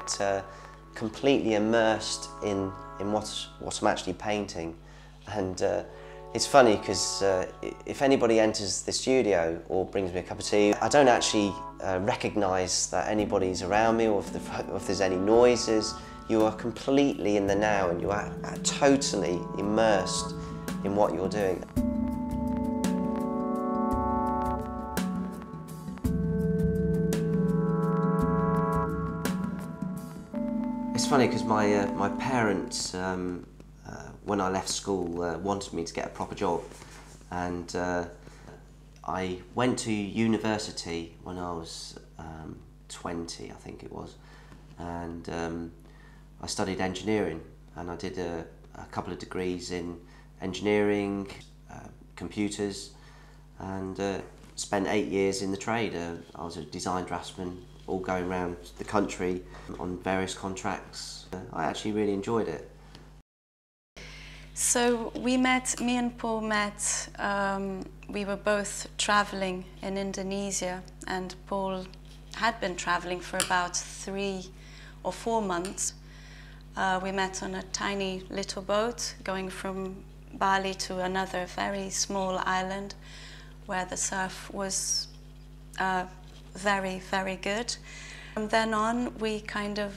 get completely immersed in what I'm actually painting. And it's funny because if anybody enters the studio or brings me a cup of tea, I don't actually recognise that anybody's around me or if there's any noises. You are completely in the now and you are totally immersed in what you're doing. It's funny because my parents, when I left school, wanted me to get a proper job, and I went to university when I was 20, I think it was, and I studied engineering, and I did a couple of degrees in engineering, computers, and spent 8 years in the trade. I was a design draftsman, all going around the country on various contracts. I actually really enjoyed it. So me and Paul met, we were both travelling in Indonesia, and Paul had been travelling for about 3 or 4 months. We met on a tiny little boat going from Bali to another very small island where the surf was very, very good. From then on, we kind of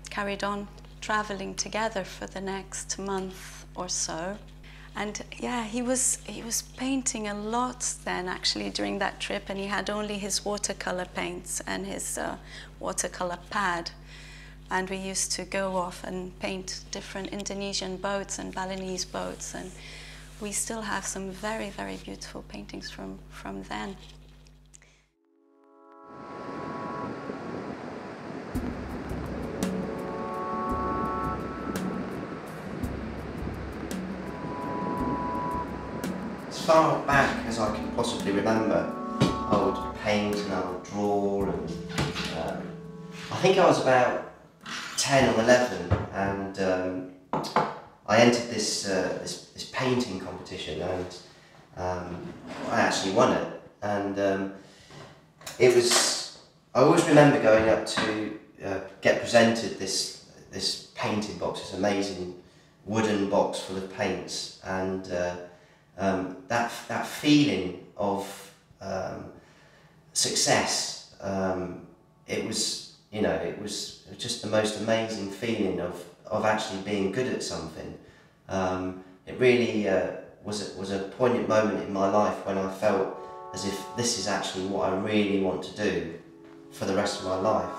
carried on traveling together for the next month or so. And yeah, he was painting a lot then actually during that trip, and he had only his watercolor paints and his watercolor pad. And we used to go off and paint different Indonesian boats and Balinese boats, and we still have some very, very beautiful paintings from then. As far back as I can possibly remember, I would paint and I would draw, and I think I was about 10 or 11, and I entered this painting competition, and I actually won it. And it was, I always remember going up to get presented this painting box, this amazing wooden box full of paints, and that feeling of success, it was, you know, it was just the most amazing feeling of actually being good at something. It really was a poignant moment in my life when I felt as if this is actually what I really want to do for the rest of my life.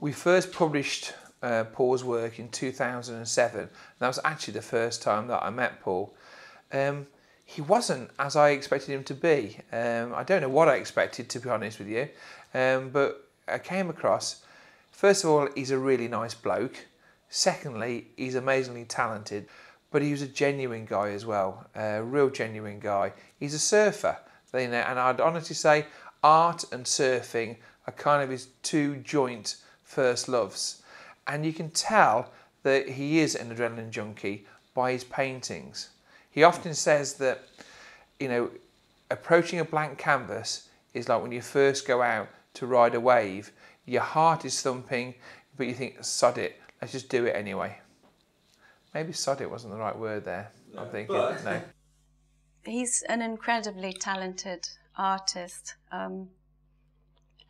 We first published Paul's work in 2007. And that was actually the first time that I met Paul. He wasn't as I expected him to be. I don't know what I expected, to be honest with you, but I came across, first of all, he's a really nice bloke. Secondly, he's amazingly talented, but he was a genuine guy as well, a real genuine guy. He's a surfer, you know, and I'd honestly say art and surfing are kind of his two joint first loves, and you can tell that he is an adrenaline junkie by his paintings. He often says that, you know, approaching a blank canvas is like when you first go out to ride a wave. Your heart is thumping, but you think, sod it, let's just do it anyway. Maybe sod it wasn't the right word there. No, I'm thinking, no. He's an incredibly talented artist.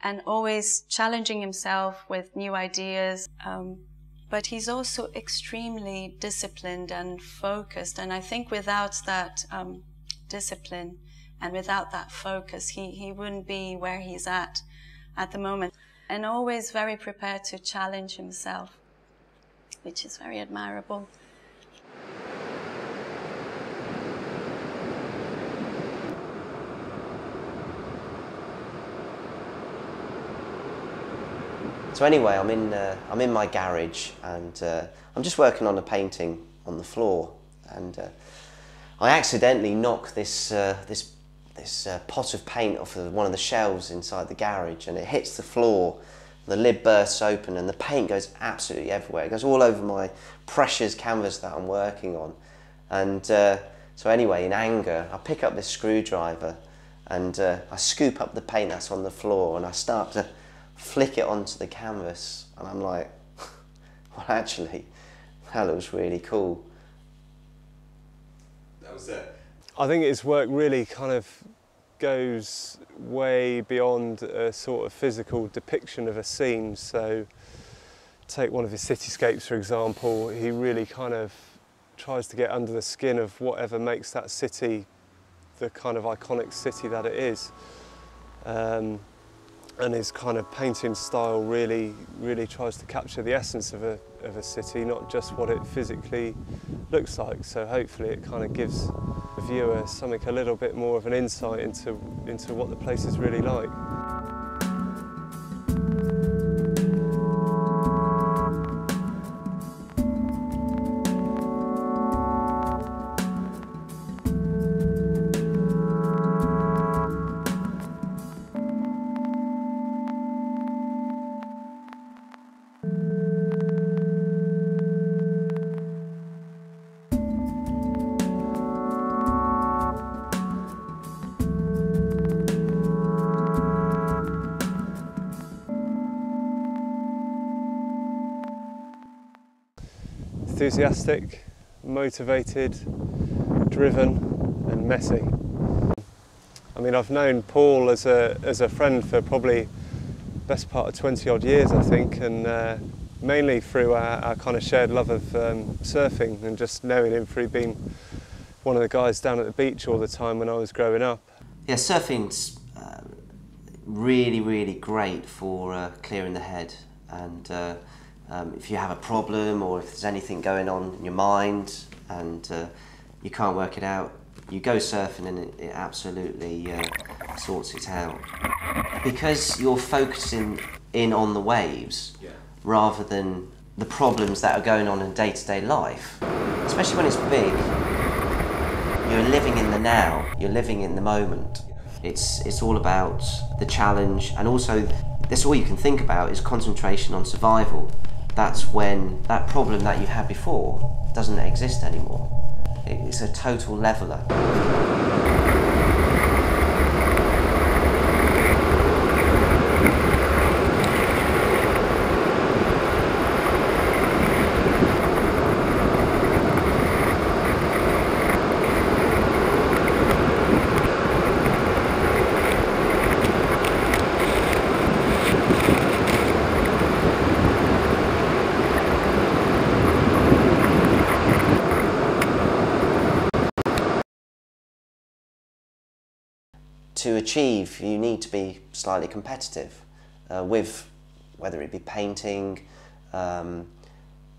And always challenging himself with new ideas. But he's also extremely disciplined and focused. And I think without that discipline and without that focus, he wouldn't be where he's at the moment. And always very prepared to challenge himself, which is very admirable. So anyway, I'm in my garage, and I'm just working on a painting on the floor, and I accidentally knock this this pot of paint off of one of the shelves inside the garage, and it hits the floor. The lid bursts open and the paint goes absolutely everywhere. It goes all over my precious canvas that I'm working on. And so anyway, in anger, I pick up this screwdriver and I scoop up the paint that's on the floor and I start to flick it onto the canvas. And I'm like, well, actually, that looks really cool. That was it. I think his work really kind of goes way beyond a sort of physical depiction of a scene. So take one of his cityscapes, for example. He really kind of tries to get under the skin of whatever makes that city the kind of iconic city that it is. And his kind of painting style really tries to capture the essence of a city, not just what it physically looks like. So hopefully it kind of gives the viewer something a little bit more of an insight into what the place is really like. Enthusiastic, motivated, driven and messy. I mean, I've known Paul as a friend for probably best part of 20 odd years, I think, and mainly through our kind of shared love of surfing and just knowing him through being one of the guys down at the beach all the time when I was growing up. Yeah, surfing's really great for clearing the head, and if you have a problem or if there's anything going on in your mind and you can't work it out, you go surfing and it absolutely sorts it out. Because you're focusing in on the waves rather than the problems that are going on in day-to-day life, especially when it's big, you're living in the now, you're living in the moment. It's all about the challenge, and also that's all you can think about is concentration on survival. That's when that problem that you had before doesn't exist anymore. It's a total leveller. To achieve, you need to be slightly competitive with whether it be painting. You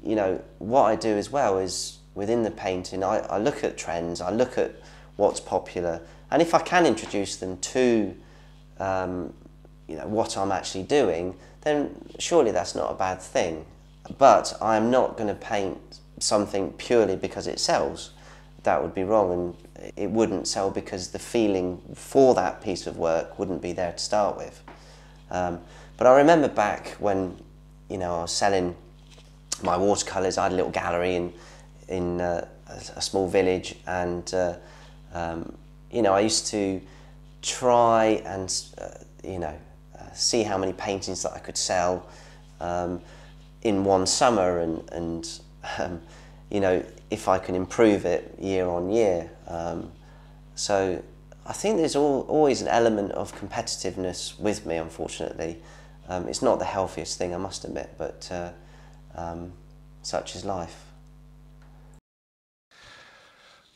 know, what I do as well is within the painting, I look at trends, I look at what's popular, and if I can introduce them to you know, what I'm actually doing, then surely that's not a bad thing. But I'm not going to paint something purely because it sells. That would be wrong, and it wouldn't sell because the feeling for that piece of work wouldn't be there to start with. But I remember back when, you know, I was selling my watercolours. I had a little gallery in a small village, and you know, I used to try and you know, see how many paintings that I could sell in one summer, and you know, if I can improve it year on year. So I think there's always an element of competitiveness with me, unfortunately. It's not the healthiest thing, I must admit, but such is life.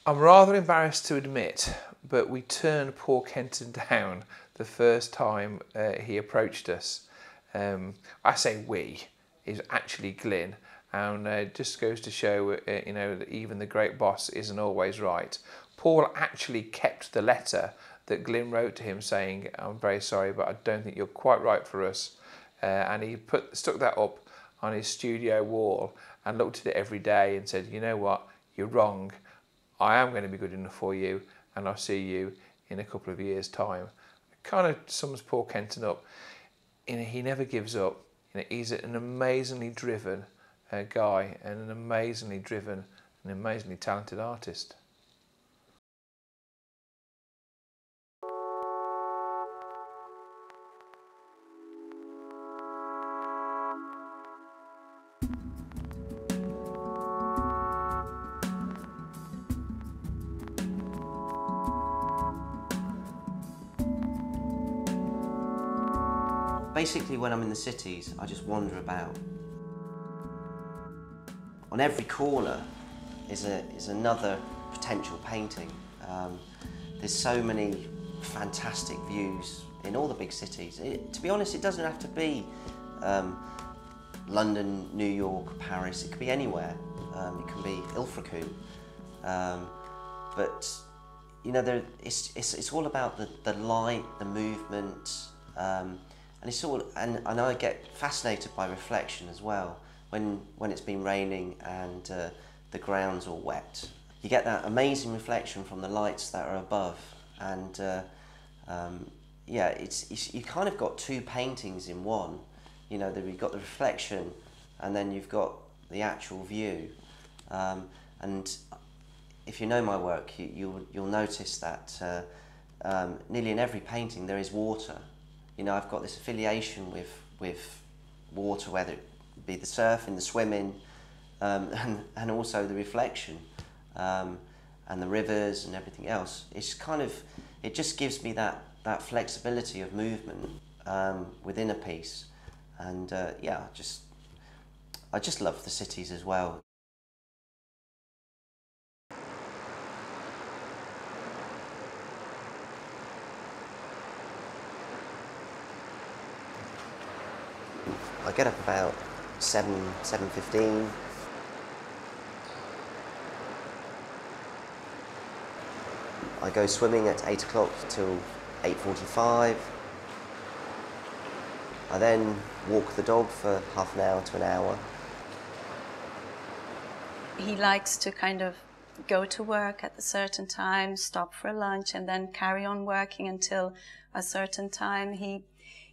I'm rather embarrassed to admit, but we turned Paul Kenton down the first time he approached us. I say we, is actually Glyn, and it just goes to show, you know, that even the great boss isn't always right. Paul actually kept the letter that Glyn wrote to him saying, "I'm very sorry, but I don't think you're quite right for us." And he stuck that up on his studio wall and looked at it every day and said, "You know what, you're wrong. I am going to be good enough for you, and I'll see you in a couple of years' time. It kind of sums Paul Kenton up. He never gives up. He's an amazingly driven guy and an amazingly driven and amazingly talented artist. Basically, when I'm in the cities, I just wander about. On every corner is another potential painting. There's so many fantastic views in all the big cities. To be honest, it doesn't have to be London, New York, Paris. It could be anywhere. It can be Ilfracombe. But you know, it's all about the light, the movement. And it's all, and I get fascinated by reflection as well. When it's been raining and the ground's all wet, you get that amazing reflection from the lights that are above. And yeah, you kind of got two paintings in one. You know, you've got the reflection, and then you've got the actual view. And if you know my work, you'll notice that nearly in every painting there is water. You know, I've got this affiliation with water, whether it be the surfing, the swimming, and also the reflection, and the rivers and everything else. It's kind of, it just gives me that flexibility of movement within a piece, and yeah, I just love the cities as well. I get up about 7:15. I go swimming at 8 o'clock till 8:45. I then walk the dog for half an hour to an hour. He likes to kind of go to work at a certain time, stop for lunch, and then carry on working until a certain time. He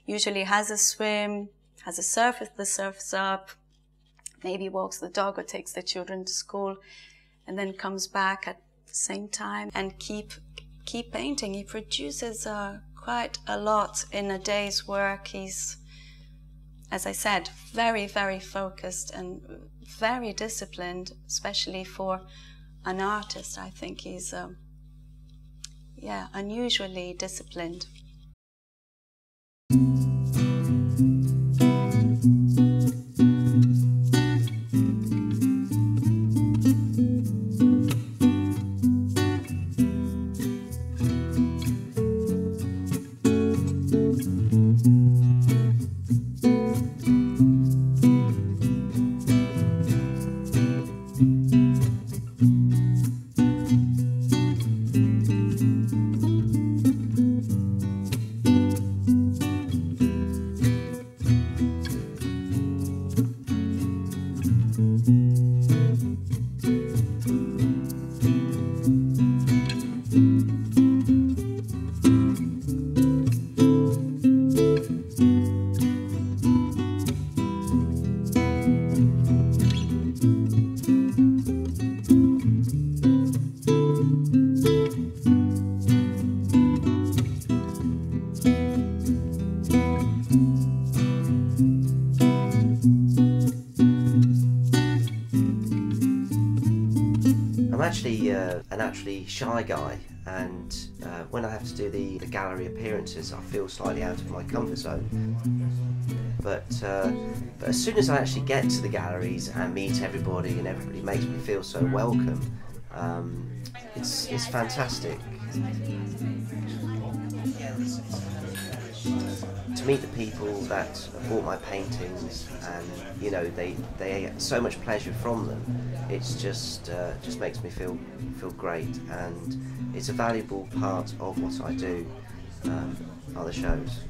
usually has a swim, has a surf if the surf's up, maybe walks the dog or takes the children to school, and then comes back at the same time and keep painting. He produces quite a lot in a day's work. He's, as I said, very, very focused and very disciplined, especially for an artist. I think he's, yeah, unusually disciplined. I'm actually a naturally shy guy, and when I have to do the gallery appearances, I feel slightly out of my comfort zone. But as soon as I actually get to the galleries and meet everybody, and everybody makes me feel so welcome, it's fantastic. To meet the people that have bought my paintings, and you know, they get so much pleasure from them. It's just makes me feel great, and it's a valuable part of what I do, are the shows.